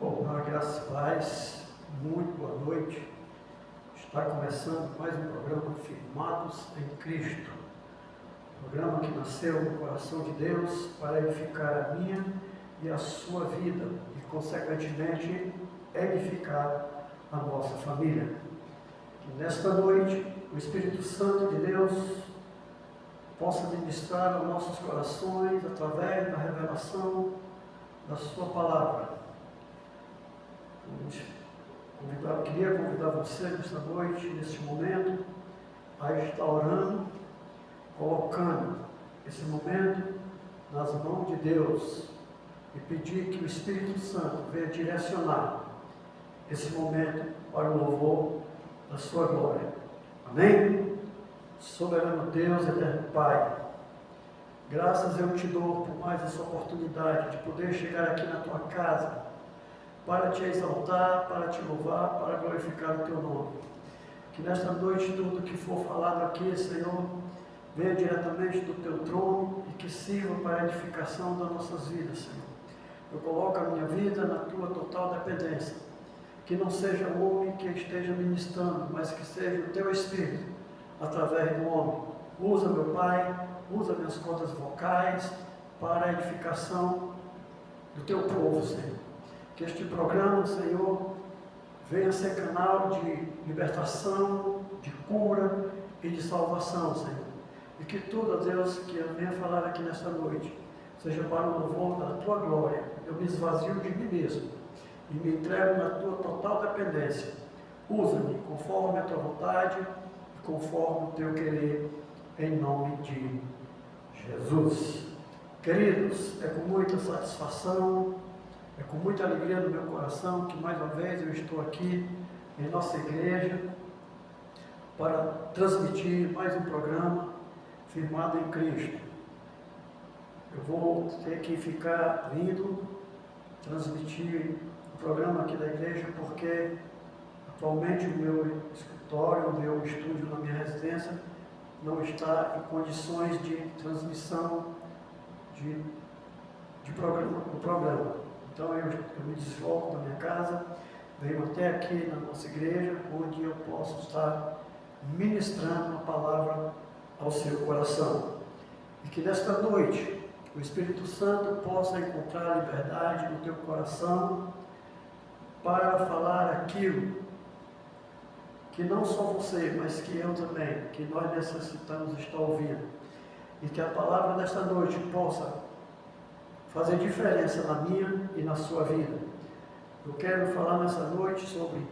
Olá, graças e paz, muito boa noite. Está começando mais um programa Firmados em Cristo. Programa que nasceu no coração de Deus para edificar a minha e a sua vida e, consequentemente, edificar a nossa família. Que nesta noite, o Espírito Santo de Deus possa ministrar aos nossos corações através da revelação da sua palavra. Queria convidar você nesta noite, neste momento, a estar orando, colocando esse momento nas mãos de Deus e pedir que o Espírito Santo venha direcionar esse momento para o louvor da sua glória. Amém? Soberano Deus, eterno Pai, graças eu te dou por mais essa oportunidade de poder chegar aqui na tua casa, para te exaltar, para te louvar, para glorificar o teu nome. Que nesta noite tudo que for falado aqui, Senhor, venha diretamente do teu trono e que sirva para a edificação das nossas vidas, Senhor. Eu coloco a minha vida na tua total dependência. Que não seja o homem que esteja ministrando, mas que seja o teu Espírito, através do homem. Usa, meu Pai, usa minhas cordas vocais para a edificação do teu povo, Senhor. Que este programa, Senhor, venha ser canal de libertação, de cura e de salvação, Senhor. E que tudo, Deus, que eu venha falar aqui nesta noite, seja para o louvor da tua glória. Eu me esvazio de mim mesmo e me entrego na tua total dependência. Usa-me conforme a tua vontade e conforme o teu querer, em nome de Jesus. Queridos, é com muita satisfação, é com muita alegria no meu coração que mais uma vez eu estou aqui em nossa igreja para transmitir mais um programa Firmado em Cristo. Eu vou ter que ficar vindo transmitir o programa aqui da igreja porque atualmente o meu escritório, o meu estúdio na minha residência não está em condições de transmissão do programa. Então eu me desloco da minha casa, venho até aqui na nossa igreja, onde eu posso estar ministrando a palavra ao seu coração. E que nesta noite o Espírito Santo possa encontrar liberdade no teu coração para falar aquilo que não só você, mas que eu também, que nós necessitamos estar ouvindo. E que a palavra desta noite possa fazer diferença na minha e na sua vida. Eu quero falar nessa noite sobre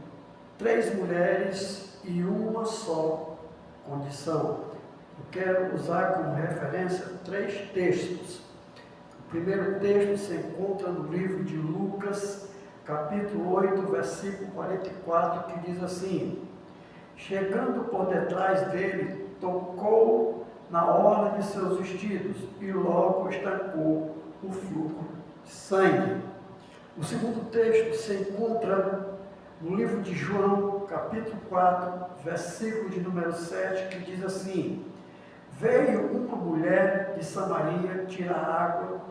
3 mulheres e uma só condição. Eu quero usar como referência 3 textos. O primeiro texto se encontra no livro de Lucas, capítulo 8, versículo 44, que diz assim: chegando por detrás dele, tocou na orla de seus vestidos e logo estancou o fluxo de sangue. O segundo texto se encontra no livro de João, capítulo 4, versículo de número 7, que diz assim: veio uma mulher de Samaria tirar água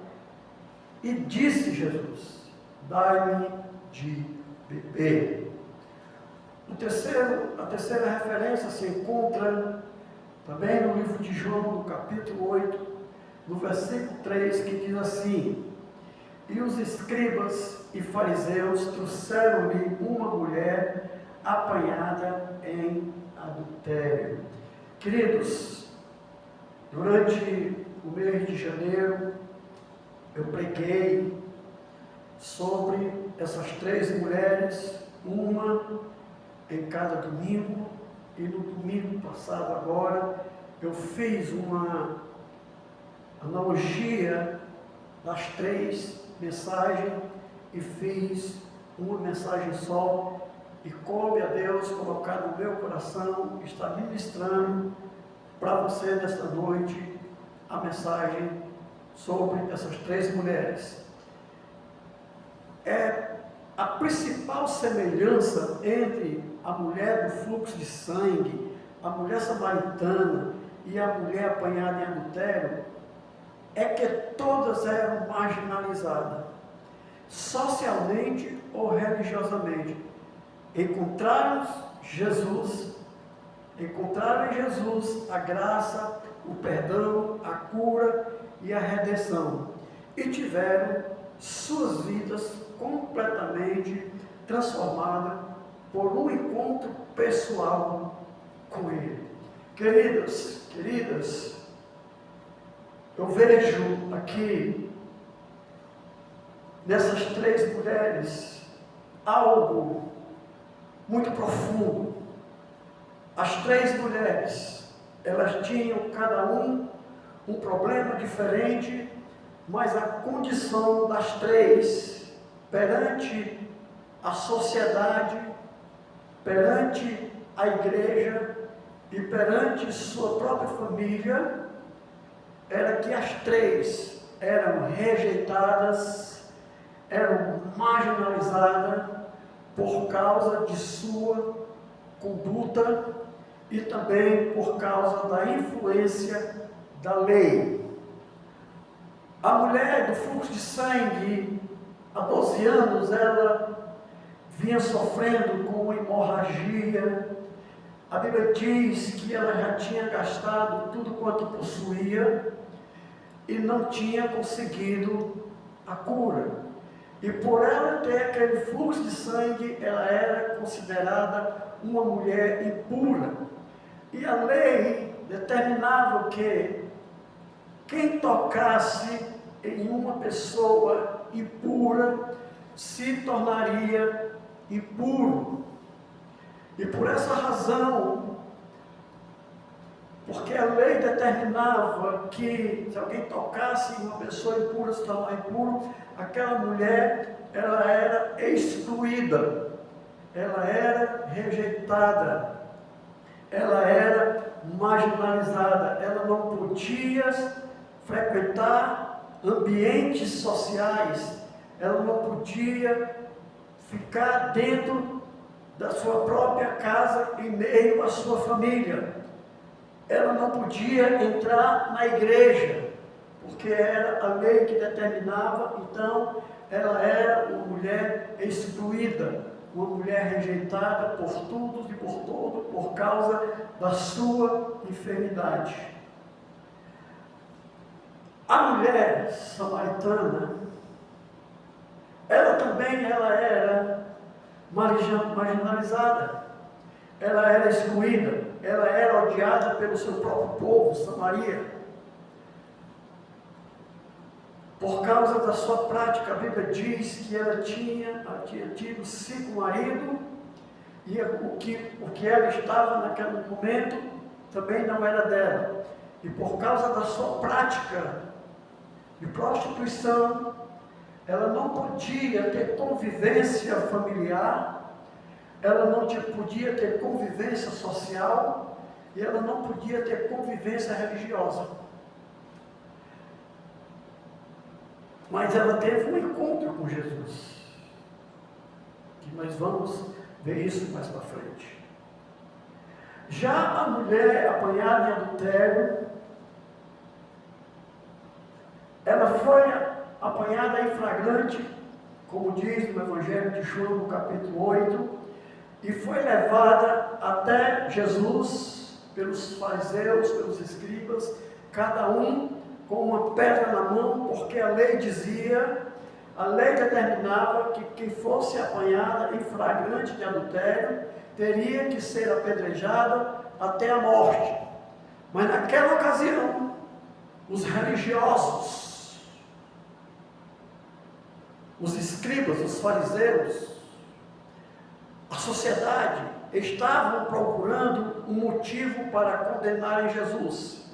e disse Jesus: dai-me de beber. A terceira referência se encontra também no livro de João, no capítulo 8, no versículo 3, que diz assim: e os escribas e fariseus trouxeram-lhe uma mulher apanhada em adultério. Queridos, durante o mês de janeiro, eu preguei sobre essas 3 mulheres, uma em cada domingo, e no domingo passado agora, eu fiz uma analogia das 3 mensagens e fiz uma mensagem só, e coube a Deus colocar no meu coração, estar ministrando para você nesta noite a mensagem sobre essas 3 mulheres. A principal semelhança entre a mulher do fluxo de sangue, a mulher samaritana e a mulher apanhada em adultério é que todas eram marginalizadas. socialmente ou religiosamente. Encontraram em Jesus a graça, o perdão, a cura e a redenção. E tiveram suas vidas completamente transformadas por um encontro pessoal com Ele. Queridas, eu vejo aqui, nessas 3 mulheres, algo muito profundo. As 3 mulheres, elas tinham cada um problema diferente, mas a condição das 3 perante a sociedade, perante a igreja e perante sua própria família, era que as 3 eram rejeitadas, eram marginalizadas por causa de sua conduta e também por causa da influência da lei. A mulher do fluxo de sangue, há 12 anos, ela vinha sofrendo com uma hemorragia. A Bíblia diz que ela já tinha gastado tudo quanto possuía e não tinha conseguido a cura. E por ela ter aquele fluxo de sangue, ela era considerada uma mulher impura. E a lei determinava que quem tocasse em uma pessoa impura se tornaria impuro. E por essa razão, porque a lei determinava que se alguém tocasse em uma pessoa impura se tornar impuro, aquela mulher, ela era excluída, ela era rejeitada, ela era marginalizada, ela não podia frequentar ambientes sociais, ela não podia ficar dentro da sua própria casa em meio à sua família. Ela não podia entrar na igreja, porque era a lei que determinava. Então ela era uma mulher excluída, uma mulher rejeitada por todos e por todo, por causa da sua enfermidade. A mulher samaritana, ela também era marginalizada, ela era excluída, ela era odiada pelo seu próprio povo, Samaria. Por causa da sua prática, a Bíblia diz que ela tinha tido 5 maridos, e o que ela estava naquele momento também não era dela. E por causa da sua prática de prostituição, ela não podia ter convivência familiar, ela não podia ter convivência social, e ela não podia ter convivência religiosa. Mas ela teve um encontro com Jesus, que nós vamos ver isso mais para frente. Já a mulher apanhada em adultério, ela foi apanhada em flagrante, como diz no Evangelho de João, no capítulo 8, e foi levada até Jesus pelos fariseus, pelos escribas, cada um com uma pedra na mão, porque a lei determinava que quem fosse apanhada em flagrante de adultério teria que ser apedrejada até a morte. Mas naquela ocasião, os religiosos, os escribas, os fariseus, a sociedade estavam procurando um motivo para condenarem Jesus.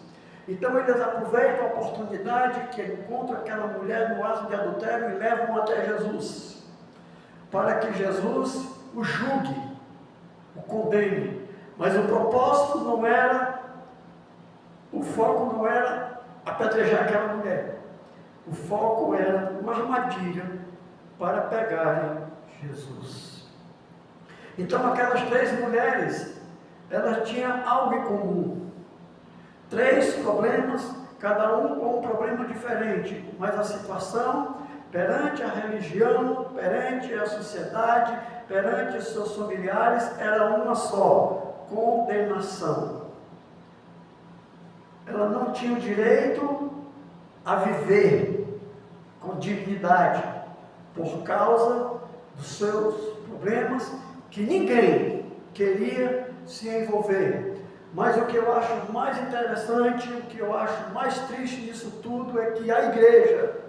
Então eles aproveitam a oportunidade que encontram aquela mulher no ato de adultério e levam até Jesus, para que Jesus o julgue, o condene. Mas o propósito não era, o foco não era apedrejar aquela mulher. O foco era uma armadilha para pegarem Jesus. Então aquelas 3 mulheres, elas tinham algo em comum. 3 problemas, cada um com um problema diferente, mas a situação perante a religião, perante a sociedade, perante os seus familiares, era uma só: condenação. Ela não tinha o direito a viver com dignidade, por causa dos seus problemas, que ninguém queria se envolver. Mas o que eu acho mais interessante, o que eu acho mais triste nisso tudo é que a igreja,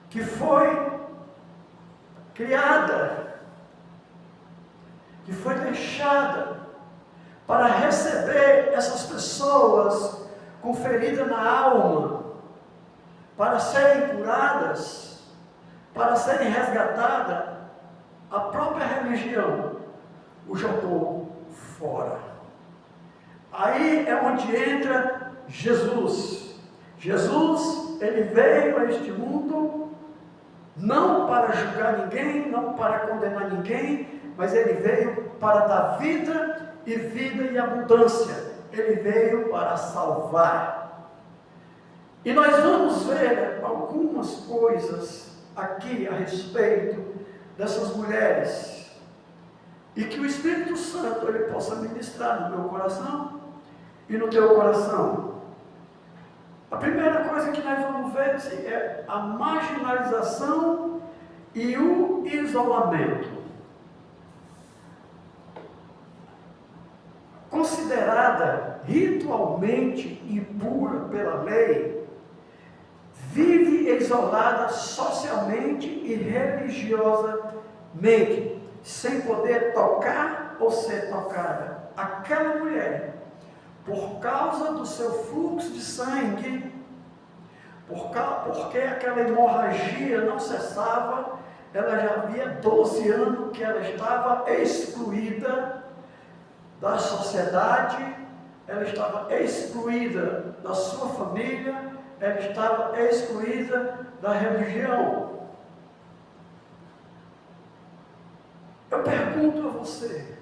que foi criada, que foi deixada para receber essas pessoas com ferida na alma, para serem curadas, para serem resgatadas, a própria religião o jogou fora. Aí é onde entra Jesus. Jesus, ele veio a este mundo não para julgar ninguém, não para condenar ninguém, mas ele veio para dar vida e vida em abundância. Ele veio para salvar. E nós vamos ver algumas coisas aqui a respeito dessas mulheres, e que o Espírito Santo ele possa ministrar no meu coração e no teu coração. A primeira coisa que nós vamos ver é a marginalização e o isolamento. Considerada ritualmente impura pela lei, vive isolada socialmente e religiosamente, sem poder tocar ou ser tocada. Aquela mulher, por causa do seu fluxo de sangue, porque aquela hemorragia não cessava, ela já havia 12 anos que ela estava excluída da sociedade, ela estava excluída da sua família, ela estava excluída da religião. Eu pergunto a você,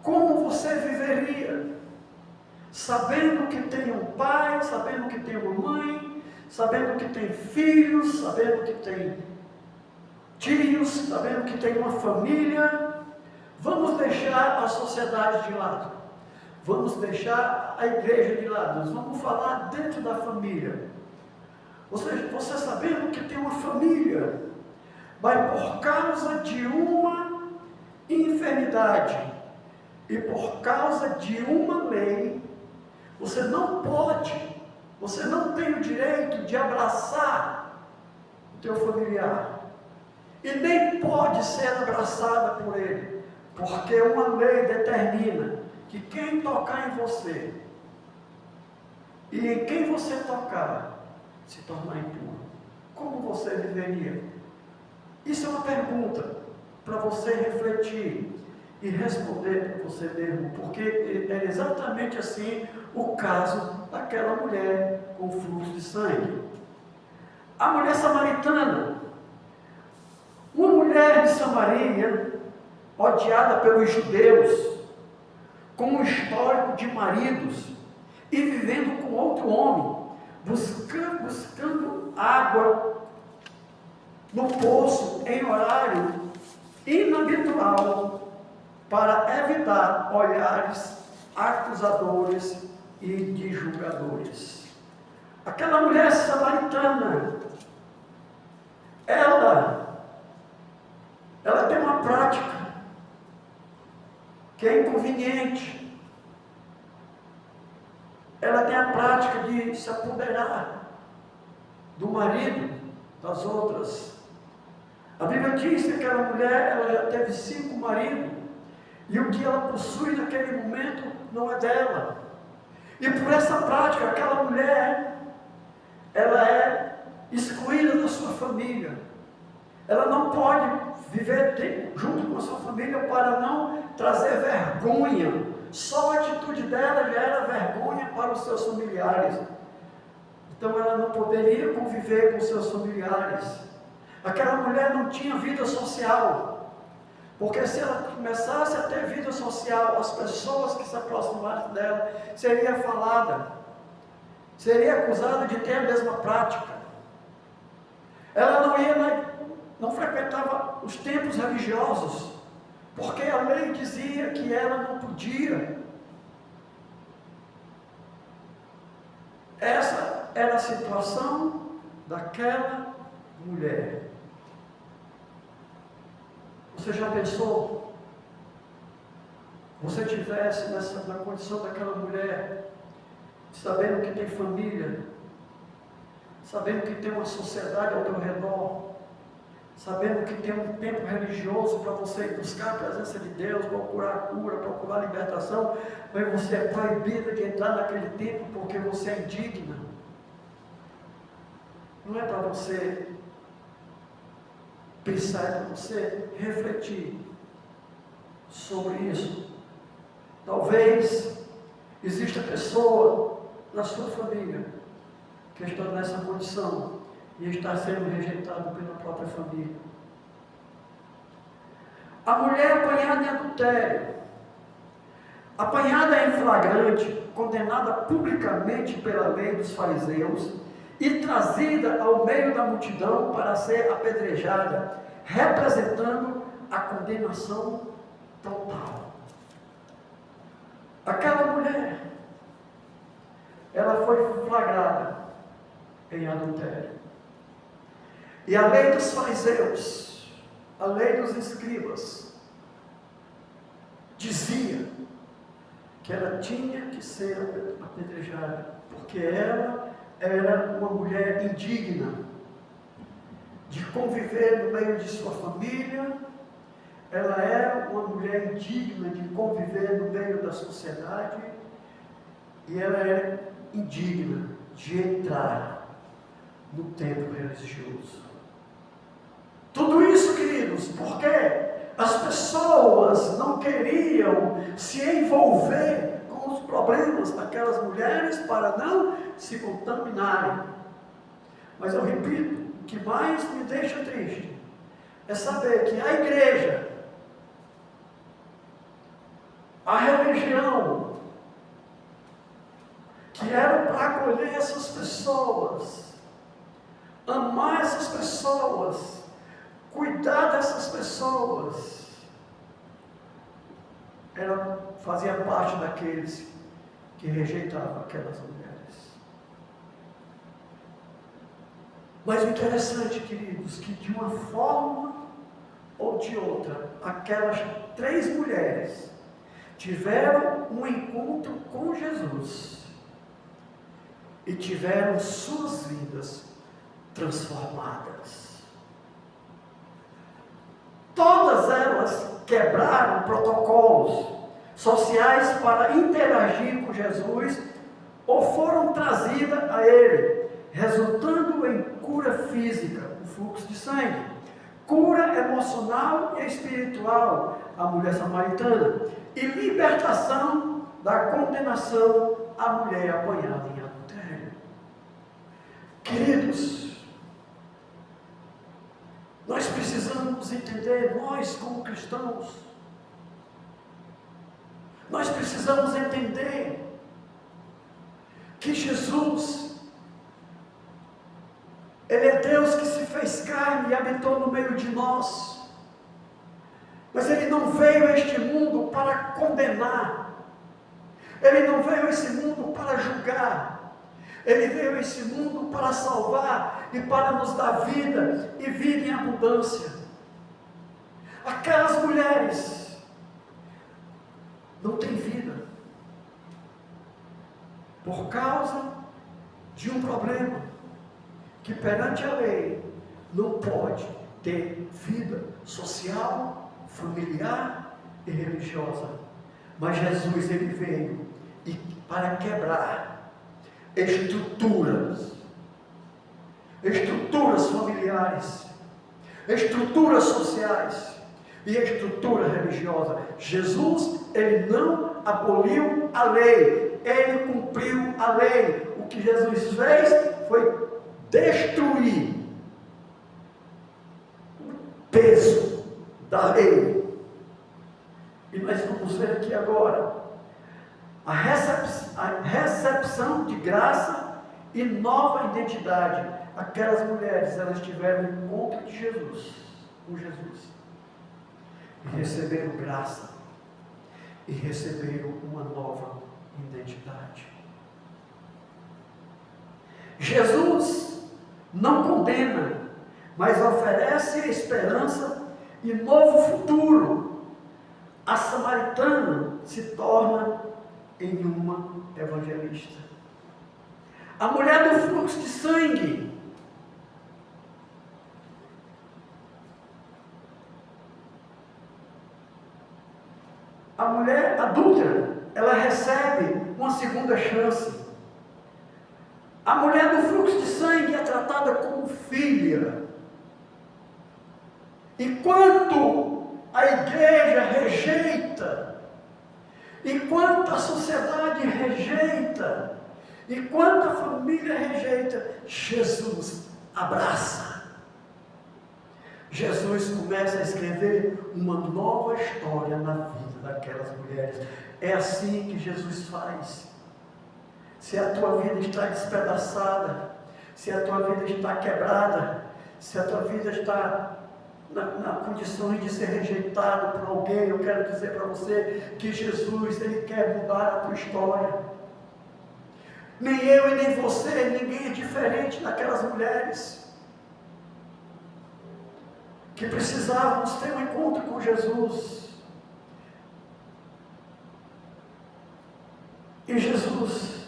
como você viveria, sabendo que tem um pai, sabendo que tem uma mãe, sabendo que tem filhos, sabendo que tem tios, sabendo que tem uma família? Vamos deixar a sociedade de lado, vamos deixar a igreja de lado, nós vamos falar dentro da família. Você sabendo que tem uma família, mas por causa de uma enfermidade e por causa de uma lei, você não pode, você não tem o direito de abraçar o teu familiar, e nem pode ser abraçada por ele, porque uma lei determina que quem tocar em você e em quem você tocar se tornar impuro. Como você viveria? Isso é uma pergunta para você refletir e responder para você mesmo, porque é exatamente assim o caso daquela mulher com fluxo de sangue. A mulher samaritana, uma mulher de Samaria, odiada pelos judeus, com um histórico de maridos e vivendo com outro homem, buscando água no poço em horário inabitual, para evitar olhares acusadores e de julgadores. Aquela mulher samaritana, ela tem uma prática que é inconveniente. Ela tem a prática de se apoderar do marido das outras. A Bíblia diz que aquela mulher, ela já teve 5 maridos, e o que ela possui naquele momento não é dela. E por essa prática, aquela mulher, ela é excluída da sua família. Ela não pode viver junto com a sua família para não trazer vergonha. Só a atitude dela já era vergonha para os seus familiares. Então ela não poderia conviver com seus familiares. Aquela mulher não tinha vida social, porque se ela começasse a ter vida social, as pessoas que se aproximassem dela seria falada, seria acusada de ter a mesma prática. Ela não frequentava os templos religiosos, porque a lei dizia que ela não podia. Essa era a situação daquela mulher. Você já pensou? Você tivesse na condição daquela mulher, sabendo que tem família, sabendo que tem uma sociedade ao teu redor, sabendo que tem um tempo religioso para você ir buscar a presença de Deus, procurar a cura, procurar a libertação, mas você é proibida de entrar naquele tempo porque você é indigna. Não é para você pensar, é para você refletir sobre isso. Talvez exista pessoa na sua família que está nessa condição e está sendo rejeitado pela própria família. A mulher apanhada em adultério, apanhada em flagrante, condenada publicamente pela lei dos fariseus e trazida ao meio da multidão para ser apedrejada, representando a condenação total. Aquela mulher, ela foi flagrada em adultério. E a lei dos fariseus, a lei dos escribas, dizia que ela tinha que ser apedrejada, porque ela era uma mulher indigna de conviver no meio de sua família, ela era uma mulher indigna de conviver no meio da sociedade, e ela era indigna de entrar no templo religioso. Tudo isso, queridos, porque as pessoas não queriam se envolver com os problemas daquelas mulheres para não se contaminarem. Mas eu repito, o que mais me deixa triste é saber que a igreja, a religião, que era para acolher essas pessoas, amar essas pessoas, cuidar dessas pessoas, ela fazia parte daqueles que rejeitavam aquelas mulheres. Mas o interessante, queridos, que de uma forma ou de outra, aquelas 3 mulheres tiveram um encontro com Jesus e tiveram suas vidas transformadas. Todas elas quebraram protocolos sociais para interagir com Jesus ou foram trazidas a Ele, resultando em cura física, o fluxo de sangue, cura emocional e espiritual, a mulher samaritana, e libertação da condenação, a mulher apanhada em adultério. Queridos, nós precisamos entender, nós como cristãos, nós precisamos entender que Jesus, Ele é Deus que se fez carne e habitou no meio de nós, mas Ele não veio a este mundo para condenar, Ele não veio a esse mundo para julgar, Ele veio a esse mundo para salvar e para nos dar vida e vida em abundância. Aquelas mulheres não têm vida por causa de um problema que perante a lei não pode ter vida social, familiar e religiosa. Mas Jesus, Ele veio para quebrar estruturas familiares, estruturas sociais e estrutura religiosa. Jesus, Ele não aboliu a lei, Ele cumpriu a lei. O que Jesus fez foi destruir o peso da lei. E nós vamos ver aqui agora a recepção de graça e nova identidade aquelas mulheres, elas tiveram um encontro de Jesus, com Jesus, e receberam graça, e receberam uma nova identidade. Jesus não condena, mas oferece esperança e novo futuro. A samaritana se torna em uma evangelista. A mulher do fluxo de sangue, a mulher adúltera, ela recebe uma segunda chance. A mulher do fluxo de sangue é tratada como filha. Enquanto a igreja rejeita, enquanto a sociedade rejeita, enquanto a família rejeita, Jesus abraça. Jesus começa a escrever uma nova história na vida daquelas mulheres. É assim que Jesus faz. Se a tua vida está despedaçada, se a tua vida está quebrada, se a tua vida está na condição de ser rejeitado por alguém, eu quero dizer para você que Jesus, Ele quer mudar a tua história. Nem eu e nem você, ninguém é diferente daquelas mulheres que precisávamos ter um encontro com Jesus. E Jesus,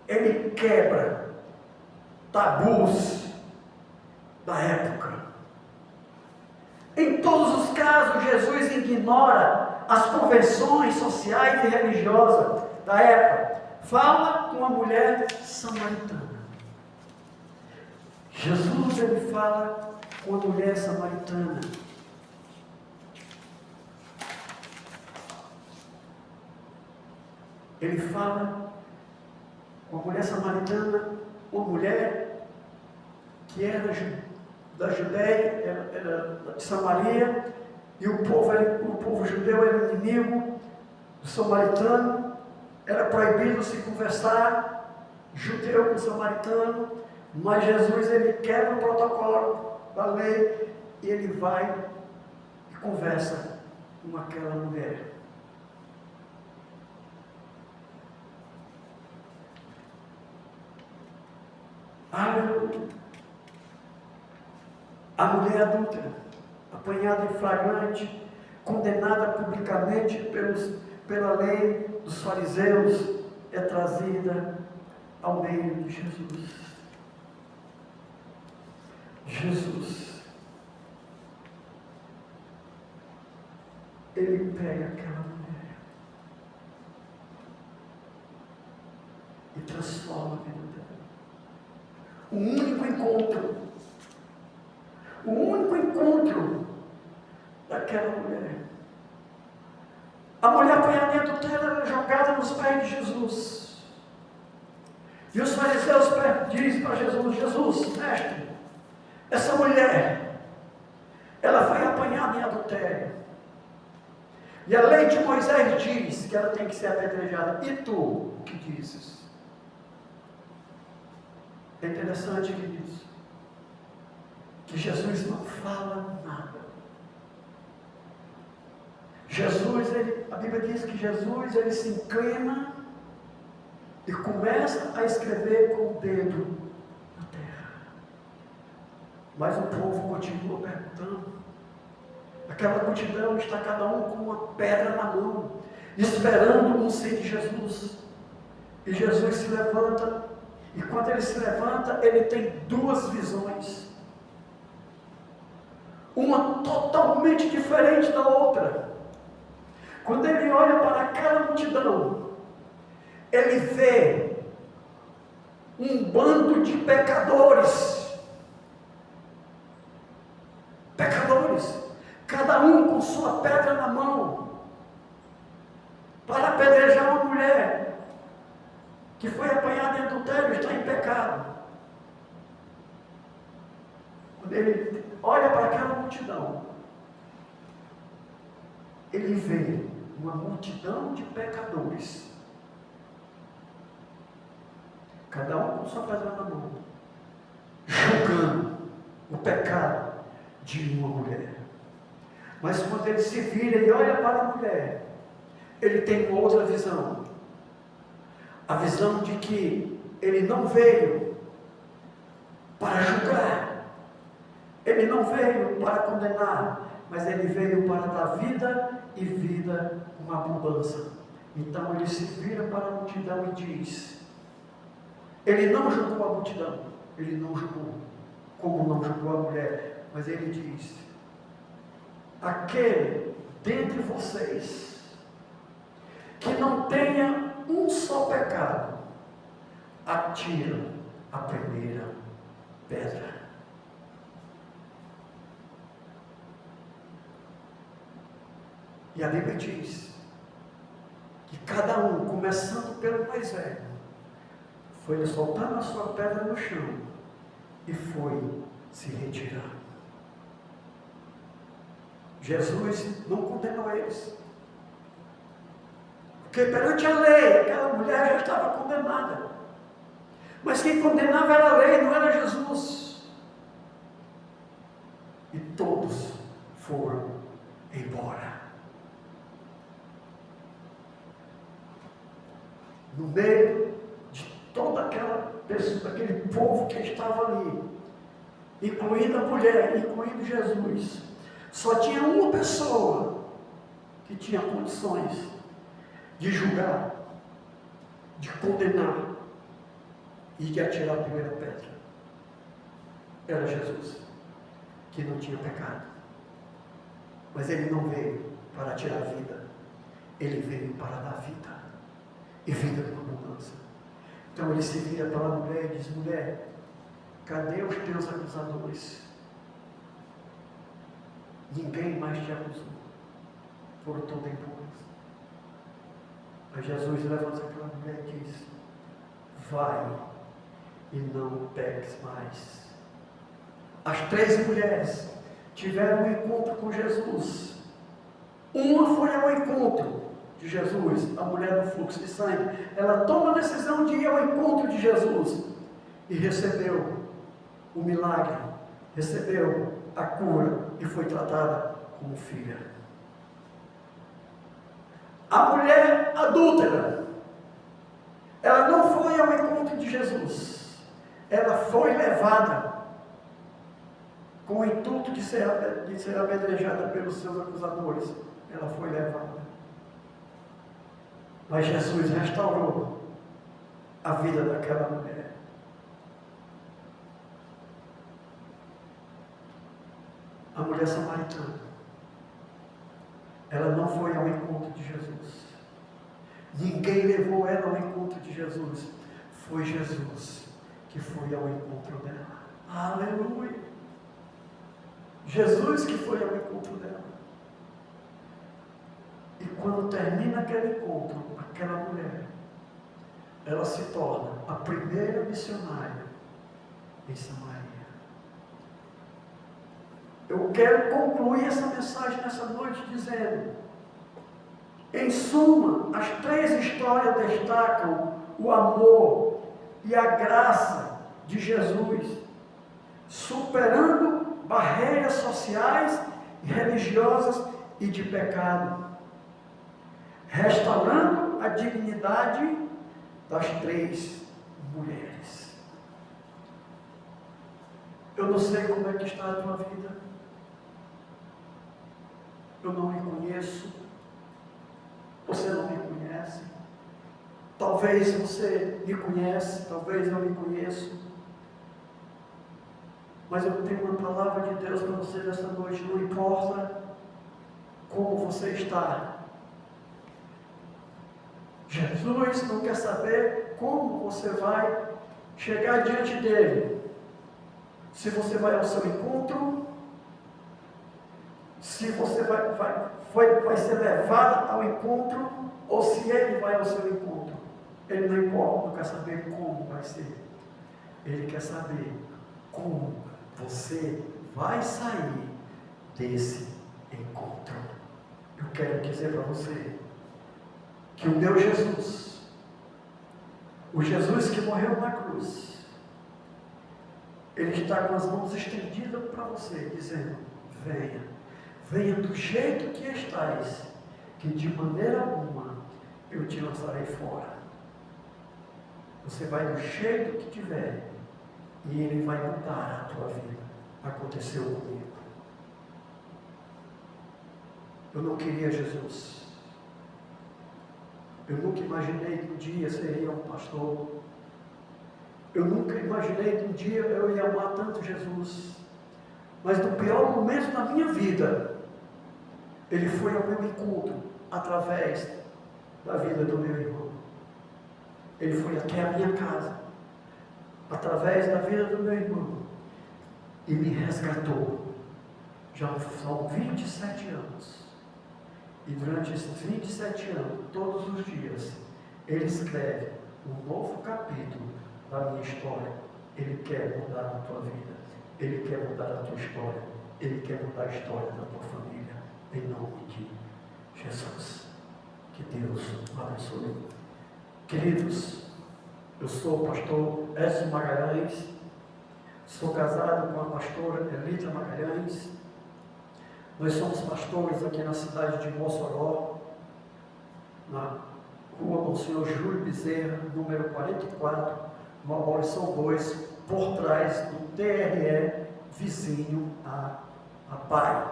Ele quebra tabus da época. Em todos os casos, Jesus ignora as convenções sociais e religiosas da época. Fala com a mulher samaritana. Jesus, Ele fala com a mulher samaritana. Ele fala com a mulher samaritana, uma mulher que era da Judéia, era de Samaria, e o povo judeu era inimigo do samaritano, era proibido se conversar, judeu com samaritano, mas Jesus, Ele quebra o protocolo da lei, e Ele vai e conversa com aquela mulher. Aleluia. A mulher adúltera, apanhada em flagrante, condenada publicamente pela lei dos fariseus, é trazida ao meio de Jesus. Jesus, Ele pega aquela mulher e transforma a vida dela. O único encontro daquela mulher. A mulher apanhada em adultério era jogada nos pés de Jesus. E os fariseus dizem para Jesus: Jesus, mestre, essa mulher, ela foi apanhada em adultério. E a lei de Moisés diz que ela tem que ser apedrejada. E tu, o que dizes? É interessante que diz que Jesus não fala nada. Jesus, a Bíblia diz que Jesus, ele se inclina e começa a escrever com o dedo na terra. Mas o povo continua perguntando. Aquela multidão está cada um com uma pedra na mão, esperando um sim de Jesus. E Jesus se levanta. E quando ele se levanta, ele tem duas visões. Uma totalmente diferente da outra. Quando ele olha para aquela multidão, ele vê um bando de pecadores. Pecadores. Cada um com sua pedra na mão. Para apedrejar uma mulher que foi apanhada em adultério, está em pecado. Quando ele olha para aquela multidão, ele vê uma multidão de pecadores, cada um com sua pedra na mão, julgando o pecado de uma mulher. Mas quando ele se vira e olha para a mulher, ele tem uma outra visão. A visão de que ele não veio para julgar, ele não veio para condenar, mas ele veio para dar vida e vida com abundância. Então ele se vira para a multidão e diz: ele não julgou a multidão, ele não julgou, como não julgou a mulher, mas ele diz: aquele dentre vocês que não tenha um só pecado, atira a primeira pedra. E a Bíblia diz que cada um, começando pelo mais velho, foi soltando a sua pedra no chão e foi se retirando. Jesus não condenou eles, porque perante a lei, aquela mulher já estava condenada. Mas quem condenava era a lei, não era Jesus. E todos foram embora. No meio de toda aquela pessoa, aquele povo que estava ali, incluindo a mulher, incluindo Jesus, só tinha uma pessoa que tinha condições de julgar, de condenar e de atirar a primeira pedra. Era Jesus, que não tinha pecado. Mas ele não veio para tirar vida, ele veio para dar vida, e vida com abundância. Então ele se vira para a mulher e diz: mulher, cadê os teus acusadores? Ninguém mais te acusou, foram todos impuros. Mas Jesus levanta aquela mulher e diz: vai e não peques mais. As 3 mulheres tiveram um encontro com Jesus. Uma foi ao encontro de Jesus, a mulher do fluxo de sangue. Ela toma a decisão de ir ao encontro de Jesus e recebeu o milagre, recebeu a cura e foi tratada como filha. A mulher adúltera, ela não foi ao encontro de Jesus, ela foi levada com o intuito de ser apedrejada pelos seus acusadores. Ela foi levada. Mas Jesus restaurou a vida daquela mulher. A mulher samaritana, ela não foi ao encontro de Jesus. Ninguém levou ela ao encontro de Jesus. Foi Jesus que foi ao encontro dela. Aleluia! Jesus que foi ao encontro dela. E quando termina aquele encontro, aquela mulher, ela se torna a primeira missionária em Samaria. Eu quero concluir essa mensagem nessa noite dizendo: em suma, as 3 histórias destacam o amor e a graça de Jesus, superando barreiras sociais e religiosas e de pecado, restaurando a dignidade das 3 mulheres. Eu não sei como é que está a tua vida. Eu não me conheço. Você não me conhece. Talvez você me conhece, talvez eu me conheço. Mas eu tenho uma palavra de Deus para você nessa noite. Não importa como você está. Jesus não quer saber como você vai chegar diante dele. Se você vai ao seu encontro, se você vai ser levado ao encontro, ou se ele vai ao seu encontro. Ele não importa, não quer saber como vai ser. Ele quer saber como você vai sair desse encontro. Eu quero dizer para você que o meu Jesus, o Jesus que morreu na cruz, Ele está com as mãos estendidas para você, dizendo: venha, venha do jeito que estás, que de maneira alguma eu te lançarei fora. Você vai do jeito que tiver, e Ele vai mudar a tua vida. Aconteceu comigo. Eu não queria Jesus. Eu nunca imaginei que um dia seria um pastor. Eu nunca imaginei que um dia eu ia amar tanto Jesus. Mas no pior momento da minha vida, Ele foi ao meu encontro através da vida do meu irmão. Ele foi até a minha casa, através da vida do meu irmão, e me resgatou. Já são 27 anos. E durante esses 27 anos, todos os dias, Ele escreve um novo capítulo da minha história. Ele quer mudar a tua vida. Ele quer mudar a tua história. Ele quer mudar a história da tua família. Em nome de Jesus. Que Deus abençoe. Queridos, eu sou o pastor Edson Magalhães. Sou casado com a pastora Elita Magalhães. Nós somos pastores aqui na cidade de Mossoró, na rua Monsenhor Júlio Bezerra, número 44, no Abolição 2, por trás do TRE, vizinho a Pai.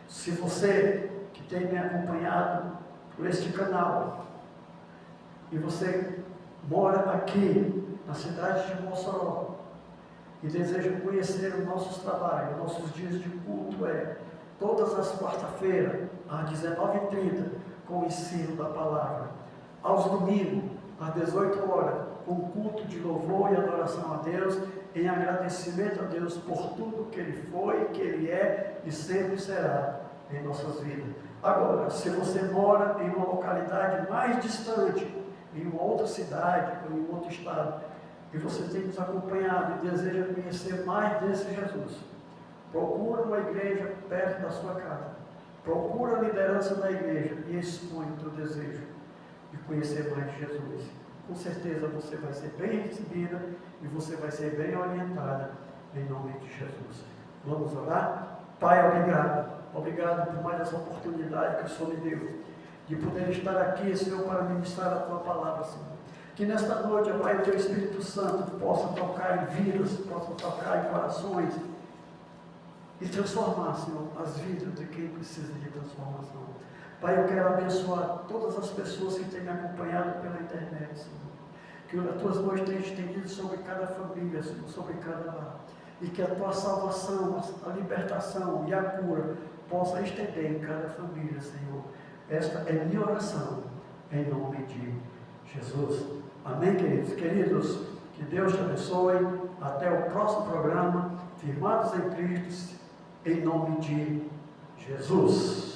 Se você que tem me acompanhado por este canal, e você mora aqui na cidade de Mossoró, e deseja conhecer os nossos trabalhos, nossos dias de culto todas as quarta-feiras, às 19h30, com o ensino da palavra. Aos domingos, às 18 horas, com o culto de louvor e adoração a Deus, em agradecimento a Deus por tudo que Ele foi, que Ele é e sempre será em nossas vidas. Agora, se você mora em uma localidade mais distante, em uma outra cidade ou em um outro estado, e você tem nos acompanhado e deseja conhecer mais desse Jesus, procura uma igreja perto da sua casa. Procura a liderança da igreja e expõe o teu desejo de conhecer mais de Jesus. Com certeza você vai ser bem recebida e você vai ser bem orientada em nome de Jesus. Vamos orar? Pai, obrigado. Obrigado por mais essa oportunidade que o Senhor me deu de poder estar aqui, Senhor, para ministrar a tua palavra, Senhor. Que nesta noite, Pai, o teu Espírito Santo possa tocar em vidas, possa tocar em corações, e transformar, Senhor, as vidas de quem precisa de transformação. Pai, eu quero abençoar todas as pessoas que têm me acompanhado pela internet, Senhor. Que as tuas mãos tenham estendido sobre cada família, Senhor, sobre cada lar. E que a tua salvação, a libertação e a cura possa estender em cada família, Senhor. Esta é minha oração, em nome de Jesus. Amém, queridos? Queridos, que Deus te abençoe. Até o próximo programa. Firmados em Cristo, em nome de Jesus.